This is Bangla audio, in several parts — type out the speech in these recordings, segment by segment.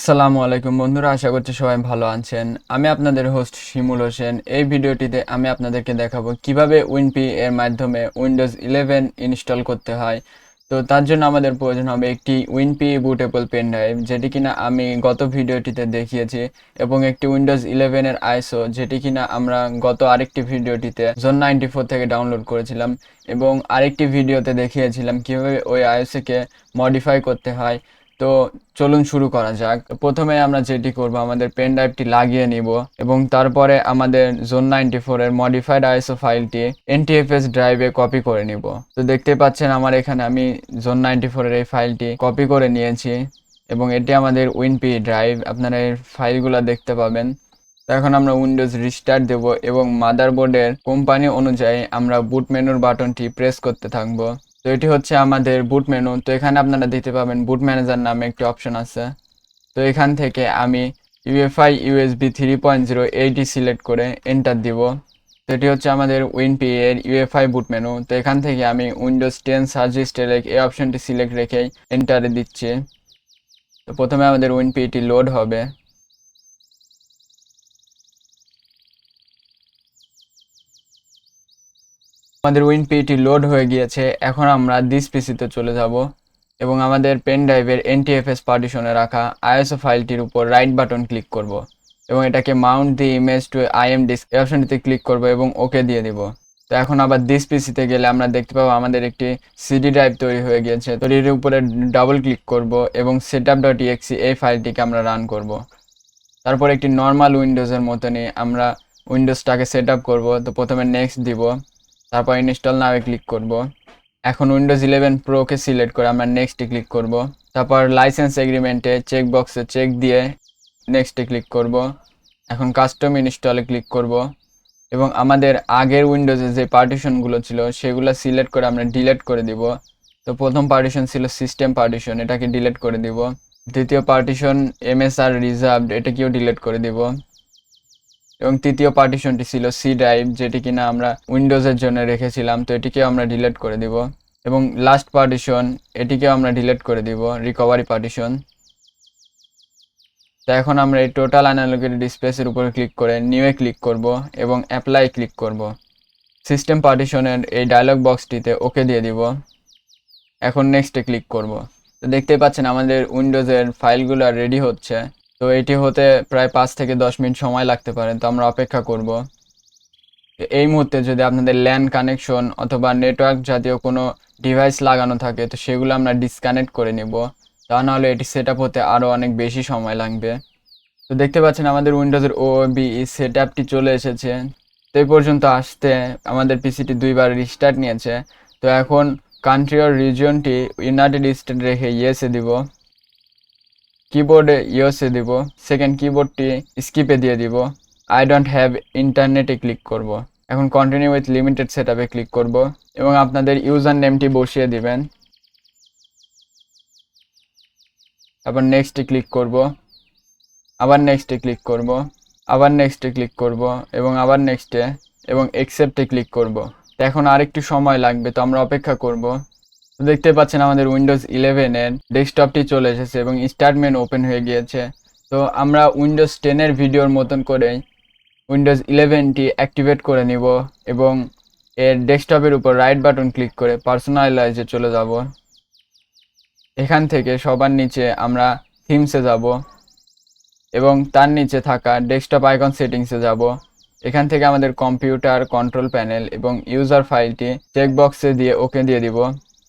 আসসালামু আলাইকুম বন্ধুরা, আশা করছি সবাই ভালো আছেন। আমি আপনাদের হোস্ট শিমুল হোসেন। এই ভিডিওটিতে আমি আপনাদেরকে দেখাবো কিভাবে উইনপি এর মাধ্যমে উইন্ডোজ 11 ইনস্টল করতে হয়। তো তার জন্য আমাদের প্রয়োজন হবে একটি উইনপি বুটেবল পেন ড্রাইভ, যেটি কিনা আমি গত ভিডিওটিতে দেখিয়েছি, এবং একটি উইন্ডোজ 11 এর আইএসও, যেটি কিনা আমরা গত আরেকটি ভিডিওটিতে জোন 94 থেকে ডাউনলোড করেছিলাম, এবং আরেকটি ভিডিওতে দেখিয়েছিলাম কিভাবে ওই আইএসও কে মডিফাই করতে হয়। তো চলুন শুরু করা যাক। প্রথমে আমরা যেটি করব, আমাদের পেন ড্রাইভটি লাগিয়ে নিব এবং তারপরে আমাদের জোন 94 এর মডিফাইড আইএসও ফাইলটি এনটিএফএস ড্রাইভে কপি করে নিব। তো দেখতে পাচ্ছেন আমার এখানে আমি জোন 94 এর এই ফাইলটি কপি করে নিয়েছি এবং এটি আমাদের উইনপি ড্রাইভ। আপনারা এই ফাইলগুলো দেখতে পাবেন। তো এখন আমরা উইন্ডোজ রিস্টার্ট দেব এবং মাদারবোর্ডের কোম্পানি অনুযায়ী আমরা বুট মেনুর বাটনটি প্রেস করতে থাকবো। তো এটি হচ্ছে আমাদের বুট মেনু। তো এখানে আপনারা দেখতে পাবেন বুট ম্যানেজার নামে একটি অপশন আছে। তো এখান থেকে আমি ইউএফআই ইউএসবি 3.0 এইটি সিলেক্ট করে এন্টার দিব। তো এটি হচ্ছে আমাদের উইনপি এর ইউএফআই বুট মেনু। তো এখান থেকে আমি উইন্ডোজ 10 সার্চ হিস্ট্রি এই অপশনটি সিলেক্ট রেখেই এন্টারে দিচ্ছি। তো প্রথমে আমাদের উইনপিটি লোড হবে। আমাদের উইনপিটি লোড হয়ে গিয়েছে। এখন আমরা দিস পিসিতে চলে যাব এবং আমাদের পেন ড্রাইভের এনটিএফএস পার্টিশনে রাখা আইএসও ফাইলটির উপর রাইট বাটন ক্লিক করব এবং এটাকে mount the image to ImDisk এই অপশনটিতে ক্লিক করব এবং ওকে দিয়ে দিব। তো এখন আবার দিস পিসিতে গেলে আমরা দেখতে পাবো আমাদের একটি সিডি ড্রাইভ তৈরি হয়ে গিয়েছে। তো এর উপরে ডাবল ক্লিক করব এবং setup.exe এই ফাইলটিকে আমরা রান করব। তারপর একটি নর্মাল উইন্ডোজের মতনই আমরা উইন্ডোজটাকে সেট আপ করবো। তো প্রথমে নেক্সট দিব, তারপর ইনস্টল নাও ক্লিক করব। এখন উইন্ডোজ 11 প্রোকে সিলেক্ট করে আমরা নেক্সটে ক্লিক করব। তারপর লাইসেন্স এগ্রিমেন্টে চেক বক্সে চেক দিয়ে নেক্সটে ক্লিক করব। এখন কাস্টম ইনস্টলে ক্লিক করব এবং আমাদের আগের উইন্ডোজে যে পার্টিশনগুলো ছিল সেগুলো সিলেক্ট করে আমরা ডিলিট করে দিব। তো প্রথম পার্টিশন ছিল সিস্টেম পার্টিশন, এটাকে ডিলিট করে দিব। দ্বিতীয় পার্টিশন এমএসআর রিজার্ভড, এটাকেও ডিলিট করে দিব। এবং তৃতীয় পার্টিশনটি ছিল সি ড্রাইভ, যেটি কিনা আমরা উইন্ডোজের জন্য রেখেছিলাম, তো এটিকেও আমরা ডিলিট করে দিব। এবং লাস্ট পার্টিশন, এটিকেও আমরা ডিলিট করে দিব, রিকভারি পার্টিশন। তো এখন আমরা এই টোটাল আনঅ্যালোকেটেড স্পেসের উপরে ক্লিক করে নিউয়ে ক্লিক করব এবং অ্যাপ্লাই ক্লিক করব। সিস্টেম পার্টিশনের এই ডায়লগ বক্সটিতে ওকে দিয়ে দিব। এখন নেক্সটে ক্লিক করব। তো দেখতেই পাচ্ছেন আমাদের উইন্ডোজের ফাইলগুলো রেডি হচ্ছে। তো এটি হতে প্রায় 5 থেকে 10 মিনিট সময় লাগতে পারে, তো আমরা অপেক্ষা করব। এই মুহূর্তে যদি আপনাদের ল্যান কানেকশন অথবা নেটওয়ার্ক জাতীয় কোনো ডিভাইস লাগানো থাকে, তো সেগুলো আমরা ডিসকানেক্ট করে নেব, তা নাহলে এটি সেট আপ হতে আরও অনেক বেশি সময় লাগবে। তো দেখতে পাচ্ছেন আমাদের উইন্ডোজের ওবিই সেট আপটি চলে এসেছে। তো এই পর্যন্ত আসতে আমাদের পিসিটি 2বার রিস্টার্ট নিয়েছে। তো এখন কান্ট্রি অর রিজিয়নটি ইউনাইটেড স্টেট রেখে ইয়েসে দিব, কিবোর্ডে ইয়েসে দিব, সেকেন্ড কিবোর্ডটি স্কিপে দিয়ে দিব, আই ডোন্ট হ্যাভ ইন্টারনেটে ক্লিক করব। এখন কন্টিনিউ উইথ লিমিটেড সেটআপে ক্লিক করব এবং আপনাদের ইউজার নেমটি বসিয়ে দিবেন। আবার নেক্সটে ক্লিক করব, আবার নেক্সটে ক্লিক করব, আবার নেক্সটে ক্লিক করব এবং আবার নেক্সটে এবং অ্যাকসেপ্টে ক্লিক করব। তো এখন আরেকটু সময় লাগবে, তো আমরা অপেক্ষা করব। তো দেখতে পাচ্ছেন আমাদের উইন্ডোজ 11 এর ডেস্কটপটি চলে এসেছে এবং স্টার্ট মেনু ওপেন হয়ে গিয়েছে। তো আমরা উইন্ডোজ 10 এর ভিডিওর মতন করে উইন্ডোজ 11টি অ্যাক্টিভেট করে নিব এবং এর ডেস্কটপের উপর রাইট বাটন ক্লিক করে পার্সোনালাইজে চলে যাব। এখান থেকে সবার নিচে আমরা থিমসে যাব এবং তার নিচে থাকা ডেস্কটপ আইকন সেটিংসে যাব। এখান থেকে আমাদের কম্পিউটার কন্ট্রোল প্যানেল এবং ইউজার ফাইলটি চেকবক্সে দিয়ে ওকে দিয়ে দিব,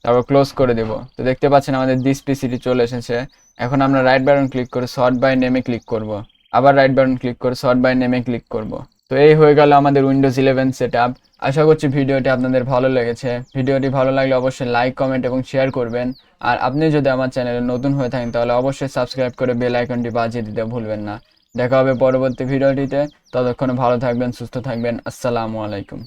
তারপর ক্লোজ করে দেব। তো দেখতে পাচ্ছেন আমাদের দিস পিসিটি চলে এসেছে। এখন আমরা রাইট বাটন ক্লিক করে সর্ট বাই নেমে ক্লিক করব, আবার রাইট বাটন ক্লিক করে সর্ট বাই নেমে ক্লিক করব। তো এই হয়ে গেল আমাদের উইন্ডোজ 11 সেটআপ। আশা করছি ভিডিওটি আপনাদের ভালো লেগেছে। ভিডিওটি ভালো লাগলে অবশ্যই লাইক, কমেন্ট এবং শেয়ার করবেন। আর আপনি যদি আমার চ্যানেলে নতুন হয়ে থাকেন তাহলে অবশ্যই সাবস্ক্রাইব করে বেল আইকনটি বাজিয়ে দিতে ভুলবেন না। দেখা হবে পরবর্তী ভিডিওটিতে। ততক্ষণে ভালো থাকবেন, সুস্থ থাকবেন। আসসালামু আলাইকুম।